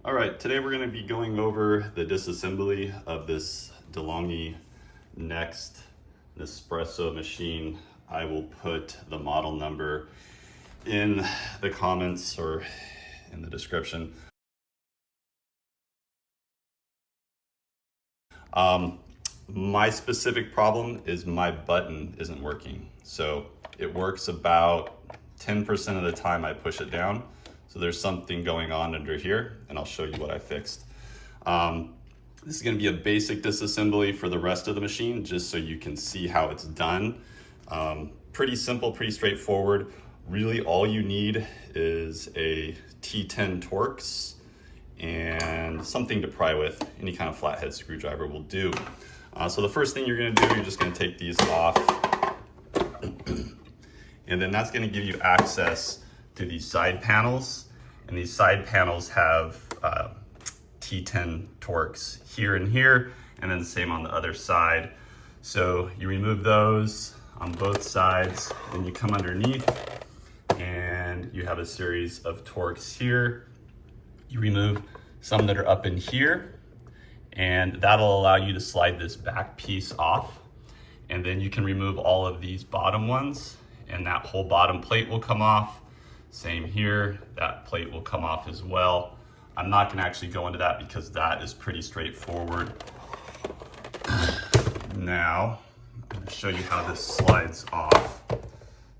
All right, today we're going to be going over the disassembly of this DeLonghi Next Nespresso machine. I will put the model number in the comments or in the description. My specific problem is my button isn't working. So it works about 10% of the time I push it down. So there's something going on under here, and I'll show you what I fixed. This is gonna be a basic disassembly for the rest of the machine, just so you can see how it's done. Pretty simple, pretty straightforward. Really all you need is a T10 Torx and something to pry with. Any kind of flathead screwdriver will do. So the first thing you're gonna do, you're just gonna take these off. And then that's gonna give you access to these side panels. And these side panels have T10 Torx here and here, and then the same on the other side. So you remove those on both sides, then you come underneath and you have a series of Torx here. You remove some that are up in here, and that'll allow you to slide this back piece off. And then you can remove all of these bottom ones, and that whole bottom plate will come off. Same here, that plate will come off as well. I'm not gonna actually go into that because that is pretty straightforward. Now, I'm gonna show you how this slides off.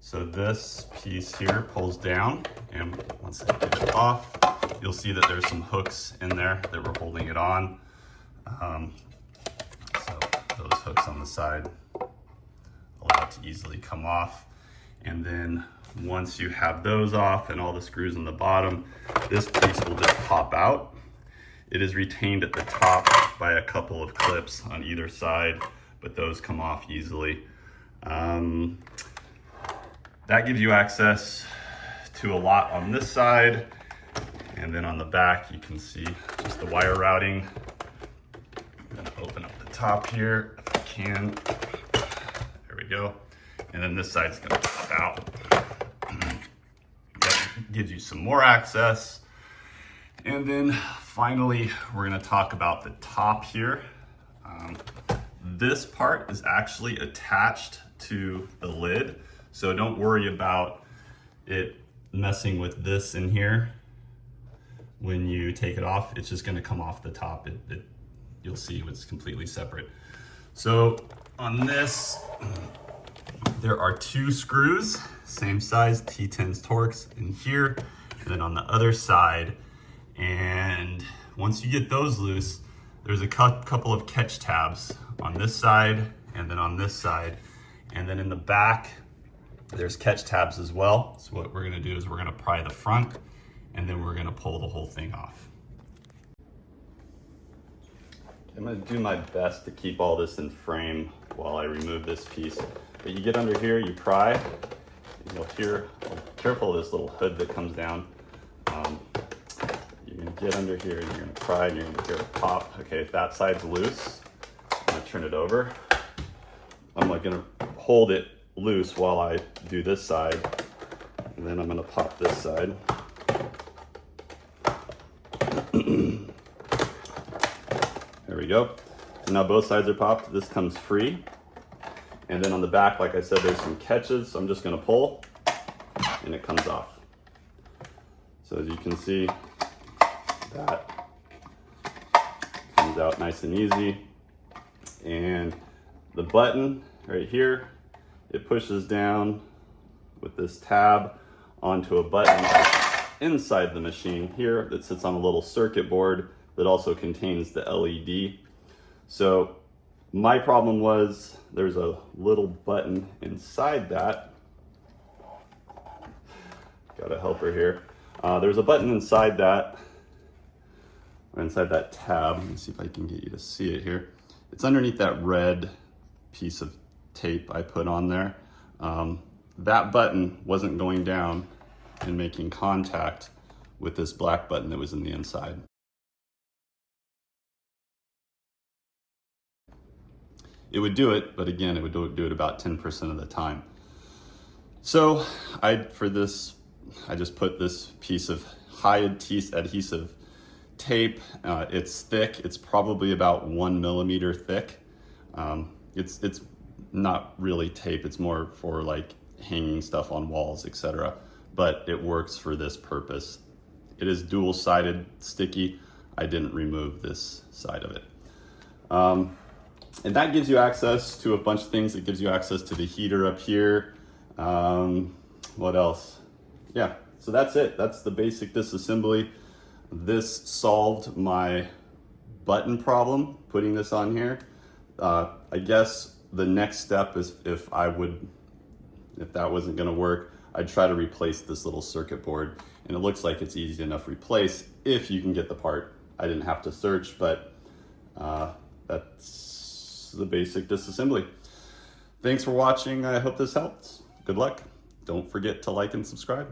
So this piece here pulls down, and once I get it off, you'll see that there's some hooks in there that we're holding it on. So those hooks on the side allow it to easily come off. And then once you have those off and all the screws on the bottom, this piece will just pop out. It is retained at the top by a couple of clips on either side, but those come off easily. That gives you access to a lot on this side. And then on the back, you can see just the wire routing. I'm gonna open up the top here if I can. There we go. And then this side's gonna pop out. That gives you some more access. And then finally, we're gonna talk about the top here. This part is actually attached to the lid. So don't worry about it messing with this in here. When you take it off, it's just gonna come off the top. You'll see it's completely separate. So on this, there are two screws, same size, T10's Torx in here, and then on the other side. And once you get those loose, there's a couple of catch tabs on this side and then on this side. And then in the back, there's catch tabs as well. So what we're gonna do is we're gonna pry the front, and then we're gonna pull the whole thing off. I'm gonna do my best to keep all this in frame while I remove this piece. But you get under here, you pry, and you'll hear, careful of this little hood that comes down. You're gonna get under here and you're gonna pry and you're gonna hear it pop. Okay, if that side's loose, I'm gonna turn it over. I'm like gonna hold it loose while I do this side, and then I'm gonna pop this side. There we go. So now both sides are popped. This comes free. And then on the back, like I said, there's some catches. So I'm just gonna pull and it comes off. So as you can see, that comes out nice and easy. And the button right here, it pushes down with this tab onto a button inside the machine here that sits on a little circuit board that also contains the LED. So my problem was there's a little button inside that. Got a helper here. There's a button inside that, or inside that tab. Let me see if I can get you to see it here. It's underneath that red piece of tape I put on there. That button wasn't going down and making contact with this black button that was in the inside. It would do it, but again, it would do it about 10% of the time. So for this, I just put this piece of high adhesive tape. It's thick. It's probably about 1 millimeter thick. It's not really tape. It's more for like hanging stuff on walls, etc. But it works for this purpose. It is dual-sided sticky. I didn't remove this side of it. And that gives you access to a bunch of things. It gives you access to the heater up here. What else? Yeah, so that's it. That's the basic disassembly. This solved my button problem, putting this on here. I guess the next step is if that wasn't gonna work, I'd try to replace this little circuit board. And it looks like it's easy enough to replace if you can get the part. I didn't have to search, but that's the basic disassembly. Thanks for watching. I hope this helped. Good luck. Don't forget to like and subscribe.